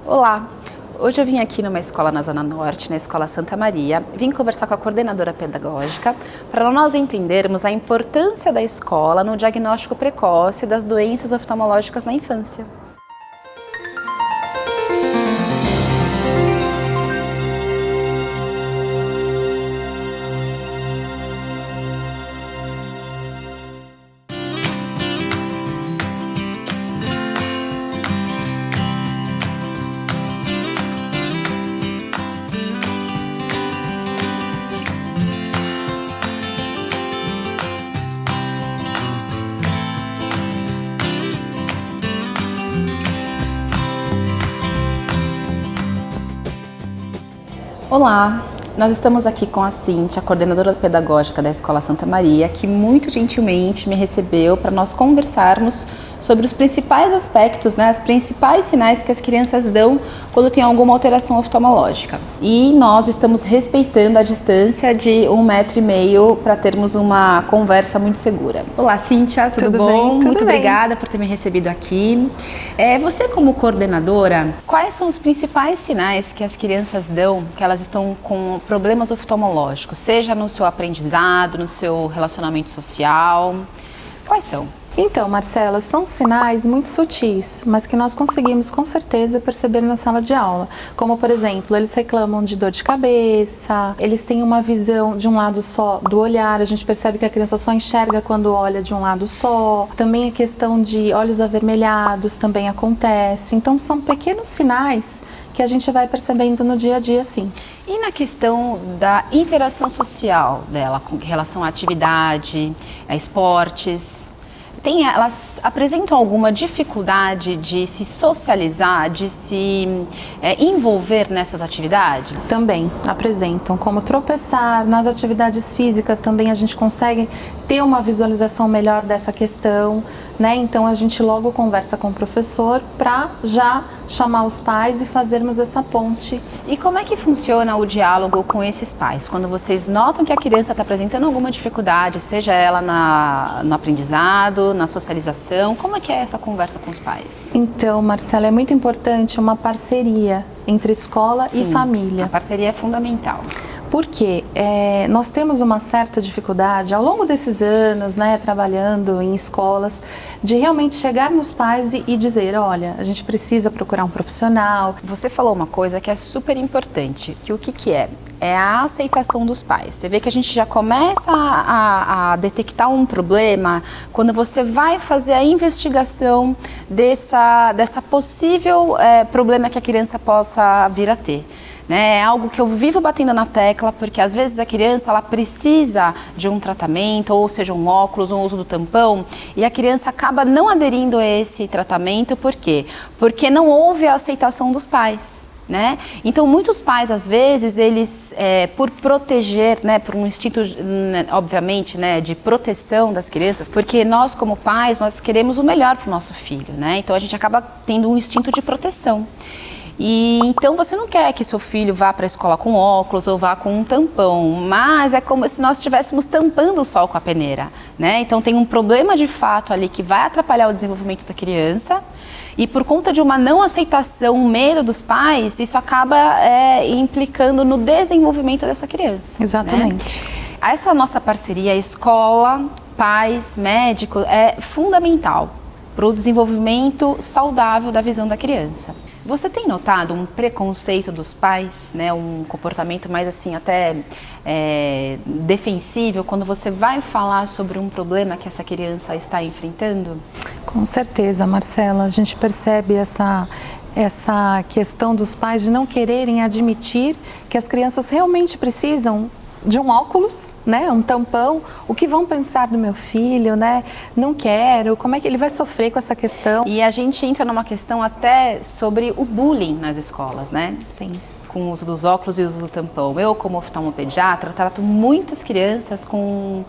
Olá! Hoje eu vim aqui numa escola na Zona Norte, na Escola Santa Maria, vim conversar com a coordenadora pedagógica para nós entendermos a importância da escola no diagnóstico precoce das doenças oftalmológicas na infância. Olá, nós estamos aqui com a Cíntia, a coordenadora pedagógica da Escola Santa Maria, que muito gentilmente me recebeu para nós conversarmos sobre os principais aspectos, os principais sinais que as crianças dão quando tem alguma alteração oftalmológica. E nós estamos respeitando a distância de 1,5 m para termos uma conversa muito segura. Olá, Cíntia, tudo bom? Bem? Tudo muito bem. Obrigada por ter me recebido aqui. Você como coordenadora, quais são os principais sinais que as crianças dão que elas estão com problemas oftalmológicos, seja no seu aprendizado, no seu relacionamento social? Quais são? Então, Marcela, são sinais muito sutis, mas que nós conseguimos com certeza perceber na sala de aula. Como, por exemplo, eles reclamam de dor de cabeça, eles têm uma visão de um lado só do olhar, a gente percebe que a criança só enxerga quando olha de um lado só. Também a questão de olhos avermelhados também acontece. Então, são pequenos sinais que a gente vai percebendo no dia a dia, sim. E na questão da interação social dela, com relação à atividade, a esportes, elas apresentam alguma dificuldade de se socializar, de se envolver nessas atividades? Também apresentam, como tropeçar. Nas atividades físicas também a gente consegue ter uma visualização melhor dessa questão, né? Então a gente logo conversa com o professor para já chamar os pais e fazermos essa ponte. E como é que funciona o diálogo com esses pais? Quando vocês notam que a criança está apresentando alguma dificuldade, seja ela no aprendizado, na socialização, como é que é essa conversa com os pais? Então, Marcela, é muito importante uma parceria entre escola e família. A parceria é fundamental. Porque nós temos uma certa dificuldade ao longo desses anos, trabalhando em escolas, de realmente chegar nos pais e dizer, olha, a gente precisa procurar um profissional. Você falou uma coisa que é super importante, que o que é? É a aceitação dos pais. Você vê que a gente já começa a detectar um problema quando você vai fazer a investigação dessa possível problema que a criança possa vir a ter. É algo que eu vivo batendo na tecla, porque às vezes a criança ela precisa de um tratamento, ou seja, um óculos, um uso do tampão, e a criança acaba não aderindo a esse tratamento, por quê? Porque não houve a aceitação dos pais. Então muitos pais às vezes eles por proteger, por um instinto obviamente de proteção das crianças, porque nós como pais nós queremos o melhor para o nosso filho, então a gente acaba tendo um instinto de proteção. E então você não quer que seu filho vá para a escola com óculos ou vá com um tampão, mas é como se nós estivéssemos tampando o sol com a peneira, Então tem um problema de fato ali que vai atrapalhar o desenvolvimento da criança e por conta de uma não aceitação, um medo dos pais, isso acaba implicando no desenvolvimento dessa criança. Exatamente. Essa nossa parceria escola, pais, médico é fundamental para o desenvolvimento saudável da visão da criança. Você tem notado um preconceito dos pais, um comportamento mais assim até defensivo quando você vai falar sobre um problema que essa criança está enfrentando? Com certeza, Marcela, a gente percebe essa questão dos pais de não quererem admitir que as crianças realmente precisam de um óculos, um tampão. O que vão pensar do meu filho, Não quero, como é que ele vai sofrer com essa questão? E a gente entra numa questão até sobre o bullying nas escolas, Sim. Com o uso dos óculos e o uso do tampão. Eu, como oftalmopediatra, trato muitas crianças com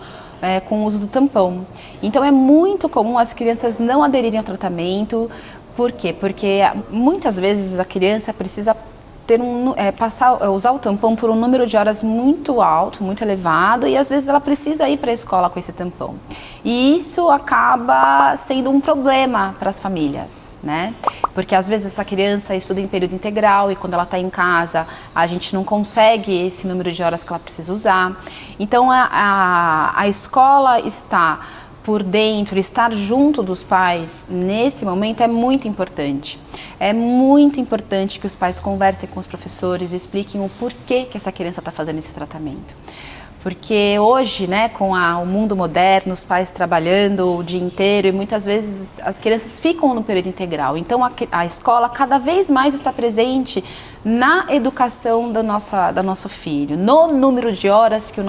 o uso do tampão. Então é muito comum as crianças não aderirem ao tratamento. Por quê? Porque muitas vezes a criança precisa usar o tampão por um número de horas muito alto, muito elevado, e às vezes ela precisa ir para a escola com esse tampão. E isso acaba sendo um problema para as famílias, né? Porque às vezes essa criança estuda em período integral e quando ela está em casa, a gente não consegue esse número de horas que ela precisa usar. Então a escola está por dentro, estar junto dos pais nesse momento é muito importante. É muito importante que os pais conversem com os professores e expliquem o porquê que essa criança está fazendo esse tratamento. Porque hoje, né, com o mundo moderno, os pais trabalhando o dia inteiro e muitas vezes as crianças ficam no período integral. Então a escola cada vez mais está presente na educação do nosso filho, no número de horas que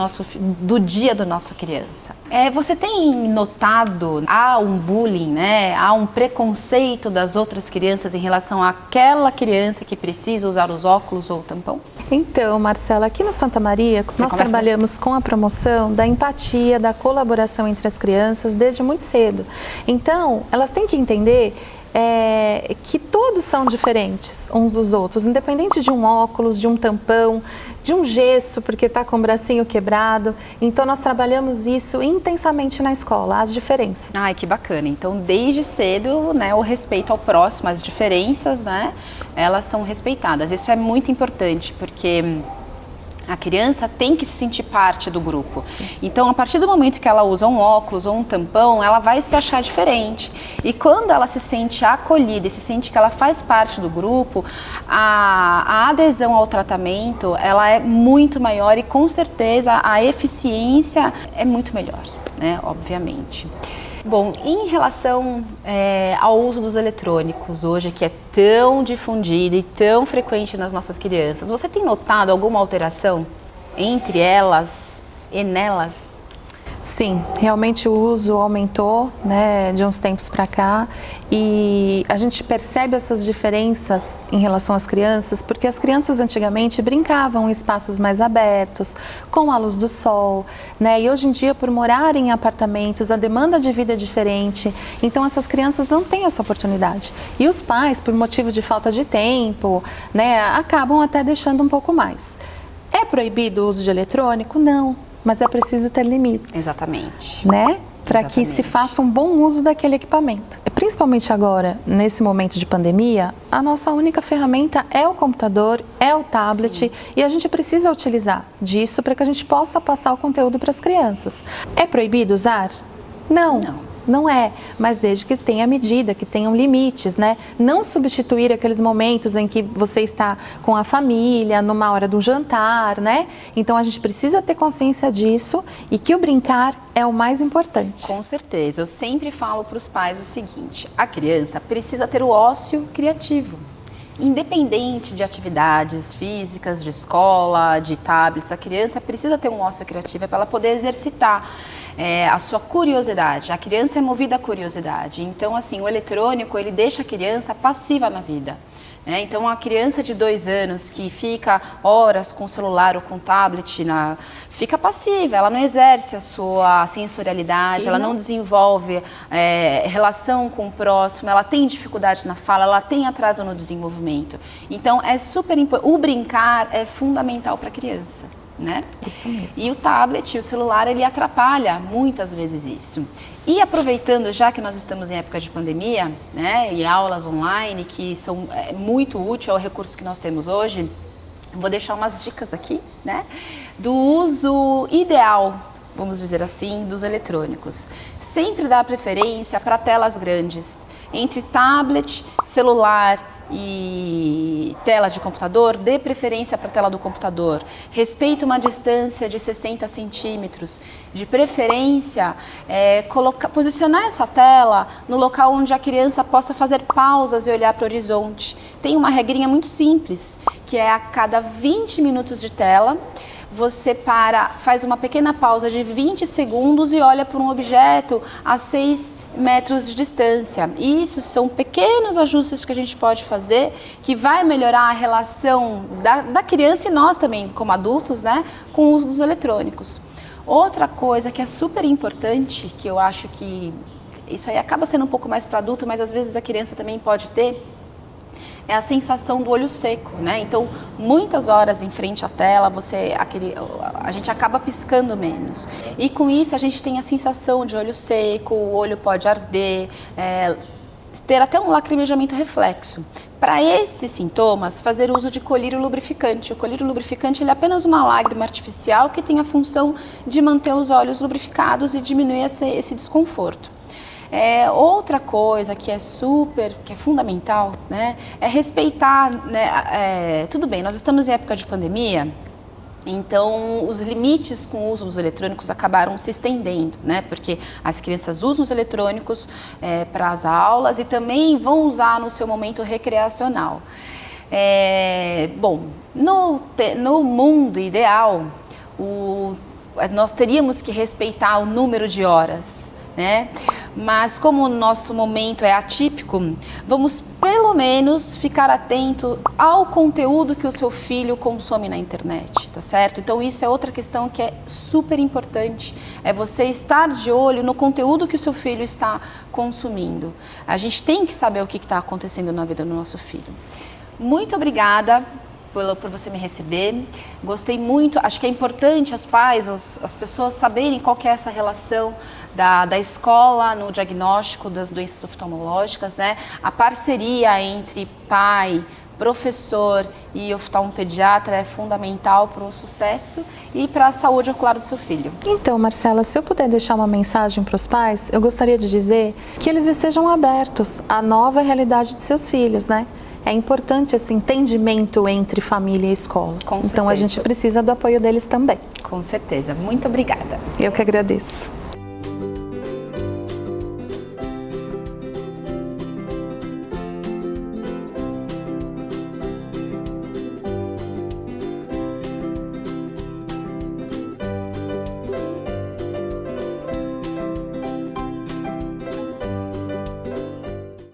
do dia da nossa criança. Você tem notado, há um bullying, né, há um preconceito das outras crianças em relação àquela criança que precisa usar os óculos ou o tampão? Então, Marcela, aqui no Santa Maria, nós trabalhamos com a promoção da empatia, da colaboração entre as crianças desde muito cedo. Então, elas têm que entender que todos são diferentes uns dos outros, independente de um óculos, de um tampão, de um gesso, porque está com o bracinho quebrado. Então, nós trabalhamos isso intensamente na escola, as diferenças. Ai, que bacana. Então, desde cedo, né, o respeito ao próximo, as diferenças, né, elas são respeitadas. Isso é muito importante, porque a criança tem que se sentir parte do grupo. Sim. Então, a partir do momento que ela usa um óculos ou um tampão, ela vai se achar diferente. E quando ela se sente acolhida e se sente que ela faz parte do grupo, a adesão ao tratamento, ela é muito maior e, com certeza, a eficiência é muito melhor, né? Obviamente. Bom, em relação ao uso dos eletrônicos hoje, que é tão difundido e tão frequente nas nossas crianças, você tem notado alguma alteração entre elas e nelas? Sim, realmente o uso aumentou, né, de uns tempos para cá, e a gente percebe essas diferenças em relação às crianças, porque as crianças antigamente brincavam em espaços mais abertos, com a luz do sol, né, e hoje em dia, por morarem em apartamentos, a demanda de vida é diferente, então essas crianças não têm essa oportunidade. E os pais, por motivo de falta de tempo, né, acabam até deixando um pouco mais. É proibido o uso de eletrônico? Não. Mas é preciso ter limites. Exatamente. Né? Para que se faça um bom uso daquele equipamento. Principalmente agora, nesse momento de pandemia, a nossa única ferramenta é o computador, é o tablet. Sim. E a gente precisa utilizar disso para que a gente possa passar o conteúdo para as crianças. É proibido usar? Não. Não é, mas desde que tenha medida, que tenham limites, né? Não substituir aqueles momentos em que você está com a família, numa hora do jantar, né? Então a gente precisa ter consciência disso e que o brincar é o mais importante. Com certeza, eu sempre falo para os pais o seguinte: a criança precisa ter o ócio criativo. Independente de atividades físicas, de escola, de tablets, a criança precisa ter um ócio criativo para ela poder exercitar a sua curiosidade. A criança é movida à curiosidade. Então, assim, o eletrônico, ele deixa a criança passiva na vida. Então, a criança de 2 anos que fica horas com o celular ou com o tablet, fica passiva, ela não exerce a sua sensorialidade, ela não desenvolve relação com o próximo, ela tem dificuldade na fala, ela tem atraso no desenvolvimento. Então, é super importante. O brincar é fundamental para a criança. Né? Isso mesmo. E o tablet e o celular, ele atrapalha muitas vezes isso. E aproveitando, já que nós estamos em época de pandemia, né, e aulas online, que são muito úteis ao recurso que nós temos hoje, vou deixar umas dicas aqui, né, do uso ideal, vamos dizer assim, dos eletrônicos. Sempre dá preferência para telas grandes. Entre tablet, celular e tela de computador, dê preferência para a tela do computador. Respeite uma distância de 60 centímetros. De preferência, posicionar essa tela no local onde a criança possa fazer pausas e olhar para o horizonte. Tem uma regrinha muito simples, que é a cada 20 minutos de tela, você faz uma pequena pausa de 20 segundos e olha para um objeto a 6 metros de distância. Isso são pequenos ajustes que a gente pode fazer que vai melhorar a relação da criança e nós também, como adultos, né, com o uso dos eletrônicos. Outra coisa que é super importante, que eu acho que isso aí acaba sendo um pouco mais para adulto, mas às vezes a criança também pode ter, é a sensação do olho seco, né? Então, muitas horas em frente à tela, a gente acaba piscando menos. E com isso a gente tem a sensação de olho seco, o olho pode arder, ter até um lacrimejamento reflexo. Para esses sintomas, fazer uso de colírio lubrificante. O colírio lubrificante ele é apenas uma lágrima artificial que tem a função de manter os olhos lubrificados e diminuir esse desconforto. Outra coisa que é fundamental, né, é respeitar, né, tudo bem, nós estamos em época de pandemia, então os limites com o uso dos eletrônicos acabaram se estendendo, né, porque as crianças usam os eletrônicos para as aulas e também vão usar no seu momento recreacional. Bom, no mundo ideal, nós teríamos que respeitar o número de horas, né? Mas como o nosso momento é atípico, vamos pelo menos ficar atento ao conteúdo que o seu filho consome na internet, tá certo? Então isso é outra questão que é super importante, é você estar de olho no conteúdo que o seu filho está consumindo. A gente tem que saber o que está acontecendo na vida do nosso filho. Muito obrigada por você me receber. Gostei muito, acho que é importante os pais, as pessoas saberem qual que é essa relação da escola no diagnóstico das doenças oftalmológicas, né? A parceria entre pai, professor e oftalmopediatra é fundamental para o sucesso e para a saúde ocular do seu filho. Então, Marcela, se eu puder deixar uma mensagem para os pais, eu gostaria de dizer que eles estejam abertos à nova realidade de seus filhos, né? É importante esse entendimento entre família e escola. Com certeza. Então a gente precisa do apoio deles também. Com certeza. Muito obrigada. Eu que agradeço.